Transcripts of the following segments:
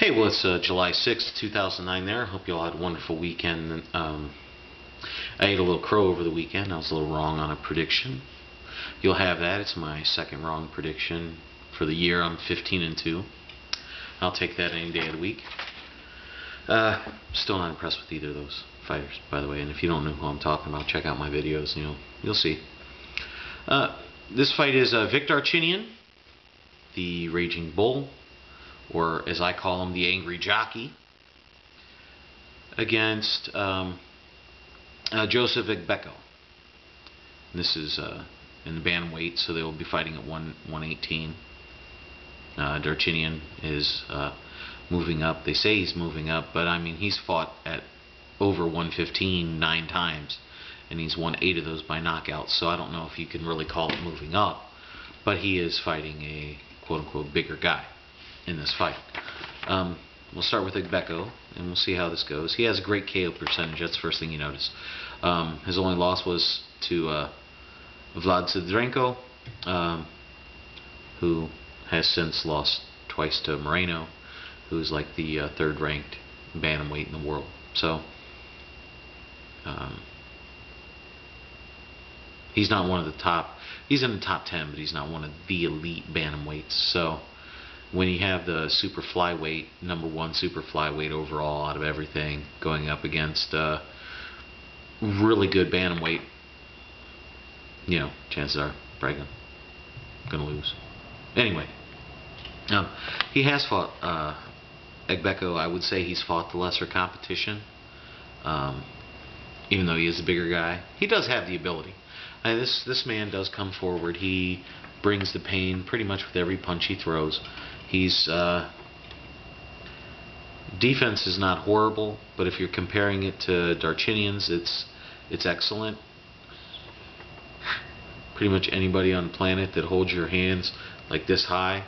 Hey, well, it's July 6th, 2009 there. Hope you all had a wonderful weekend. I ate a little crow over the weekend. I was a little wrong on a prediction. You'll have that. It's my second wrong prediction for the year. I'm 15-2. I'll take that any day of the week. Still not impressed with either of those fighters, by the way. And if you don't know who I'm talking about, check out my videos. You'll see. This fight is Vic Darchinyan, the Raging Bull, or as I call him, the Angry Jockey, against Joseph Agbeko. This is in the bantamweight, so they will be fighting at 118. Darchinyan is moving up. They say he's moving up, but I mean he's fought at over 115 9 times, and he's won 8 of those by knockouts. So I don't know if you can really call it moving up, but he is fighting a quote-unquote bigger guy in this fight. We'll start with Agbeko, and we'll see how this goes. He has a great KO percentage. That's the first thing you notice. His only loss was to Vlad Sedrenko, who has since lost twice to Moreno, who's like the third-ranked bantamweight in the world. So he's not one of the top. He's in the top 10, but he's not one of the elite bantamweights. So when you have the super flyweight, #1 super flyweight overall out of everything, going up against really good bantamweight, chances are probably gonna lose. Anyway, he has fought Agbeko. I would say he's fought the lesser competition, even though he is a bigger guy. He does have the ability. This man does come forward. He brings the pain pretty much with every punch he throws. He's defense is not horrible, but if you're comparing it to Darchinyan's, it's excellent. Pretty much anybody on the planet that holds your hands like this high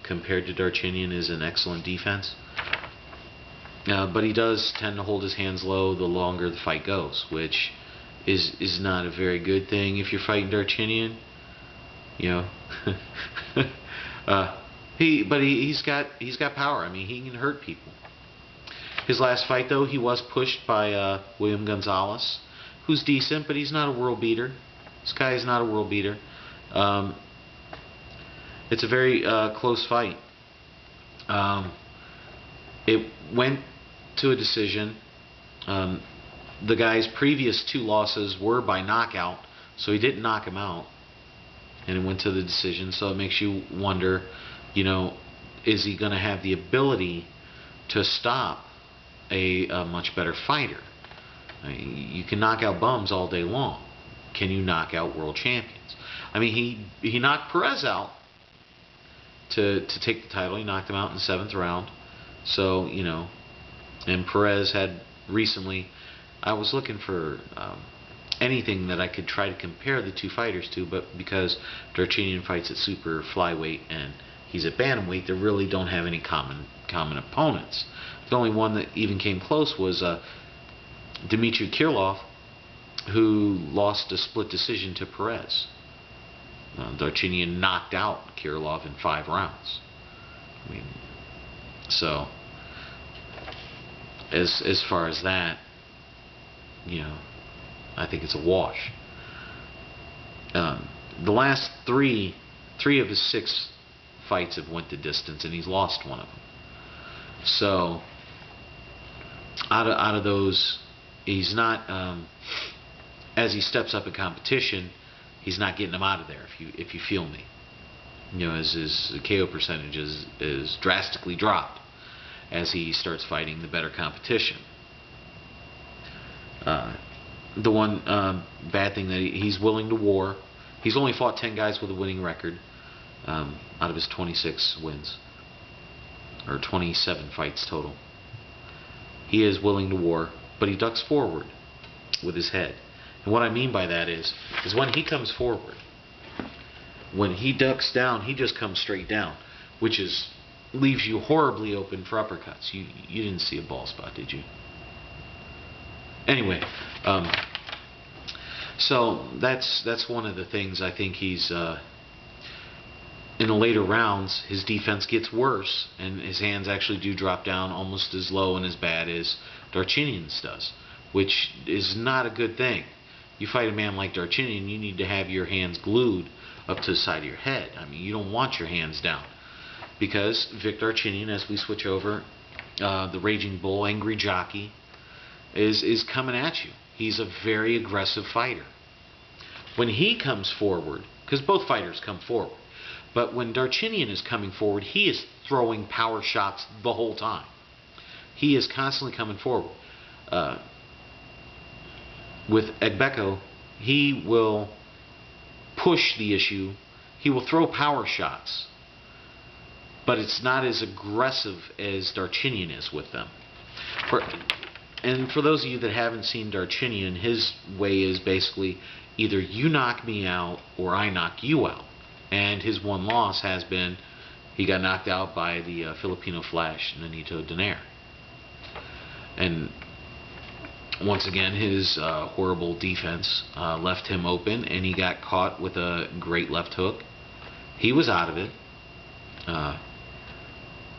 compared to Darchinyan is an excellent defense. But he does tend to hold his hands low the longer the fight goes, which is not a very good thing if you're fighting Darchinyan. He's got power. I mean, he can hurt people. His last fight, though, he was pushed by William Gonzalez, who's decent, but he's not a world beater. This guy is not a world beater. It's a very close fight. It went to a decision. The guy's previous 2 losses were by knockout, so he didn't knock him out, and it went to the decision. So it makes you wonder, is he going to have the ability to stop a much better fighter? I mean, you can knock out bums all day long. Can you knock out world champions? I mean, he knocked Perez out to take the title. He knocked him out in the 7th round. So, and Perez had recently, I was looking for anything that I could try to compare the 2 fighters to, but because Darchinyan fights at super flyweight and he's at bantamweight, they really don't have any common opponents. The only one that even came close was Dmitry Kirillov, who lost a split decision to Perez. Darchinyan knocked out Kirillov in 5 rounds. I mean, so as far as that, I think it's a wash. The last three of his 6 fights have went the distance, and he's lost one of them. So out of those, he's not as he steps up in competition, he's not getting them out of there. If you feel me, as his KO percentage is drastically dropped as he starts fighting the better competition. The one bad thing that he's willing to war. He's only fought 10 guys with a winning record out of his 26 wins, or 27 fights total. He is willing to war, but he ducks forward with his head. And what I mean by that is when he comes forward, when he ducks down, he just comes straight down, which leaves you horribly open for uppercuts. You didn't see a ball spot, did you? Anyway, so that's one of the things I think he's in the later rounds, his defense gets worse, and his hands actually do drop down almost as low and as bad as Darchinyan's does, which is not a good thing. You fight a man like Darchinyan, you need to have your hands glued up to the side of your head. I mean, you don't want your hands down, because Vic Darchinyan, as we switch over, the Raging Bull, Angry Jockey, is coming at you. He's a very aggressive fighter. When he comes forward, because both fighters come forward, but when Darchinyan is coming forward, he is throwing power shots the whole time. He is constantly coming forward. With Agbeko, he will push the issue. He will throw power shots, but it's not as aggressive as Darchinyan is with them. And for those of you that haven't seen Darchinyan, his way is basically either you knock me out or I knock you out. And his one loss has been he got knocked out by the Filipino Flash, Nonito Donaire. And once again, his horrible defense left him open, and he got caught with a great left hook. He was out of it.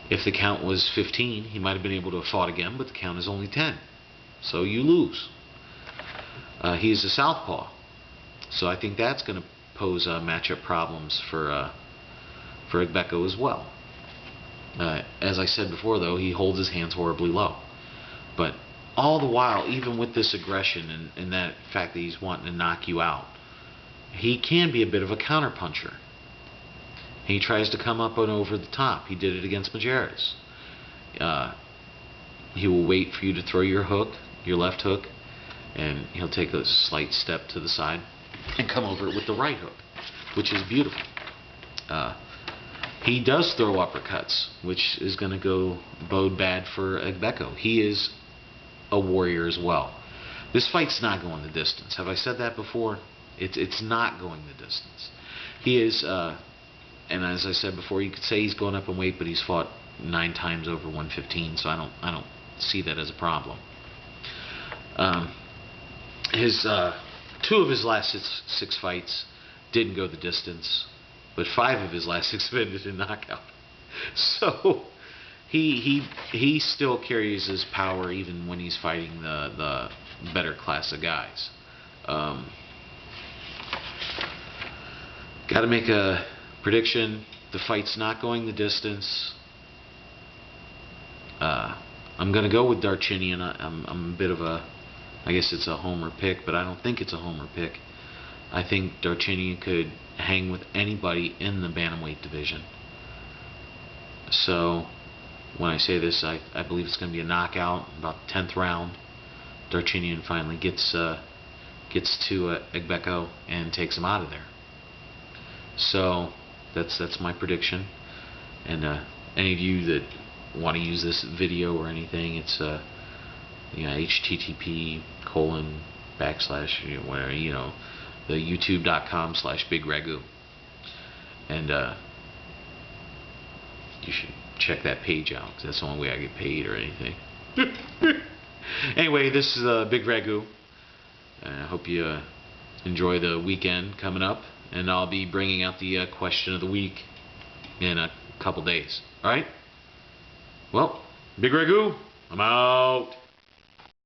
If the count was 15, he might have been able to have fought again, but the count is only 10. So you lose. He's a southpaw. So I think that's going to pose matchup problems for Agbeko as well. As I said before, though, he holds his hands horribly low. But all the while, even with this aggression and that fact that he's wanting to knock you out, he can be a bit of a counterpuncher. He tries to come up and over the top. He did it against Majerus. He will wait for you to throw your hook, your left hook, and he'll take a slight step to the side and come over it with the right hook, which is beautiful. He does throw uppercuts, which is going to go bode bad for Agbeko. He is a warrior as well. This fight's not going the distance. Have I said that before? It's not going the distance. He is, and as I said before, you could say he's going up in weight, but he's fought 9 times over 115, so I don't see that as a problem. His 2 of his last 6 fights didn't go the distance, but 5 of his last 6 have ended in knockout. So he still carries his power even when he's fighting the better class of guys. Got to make a prediction. The fight's not going the distance. I'm going to go with Darchinyan. I'm a bit of a, I guess it's a homer pick, but I don't think it's a homer pick. I think Darchinyan could hang with anybody in the bantamweight division. So when I say this, I believe it's going to be a knockout, about the 10th round. Darchinyan finally gets to Agbeko and takes him out of there. So that's my prediction. And any of you that want to use this video or anything, it's http:// the youtube.com/Bigragu, and you should check that page out, because that's the only way I get paid or anything. Anyway, this is Bigragu. I hope you enjoy the weekend coming up, and I'll be bringing out the question of the week in a couple days. Alright? Well, Bigragu, I'm out.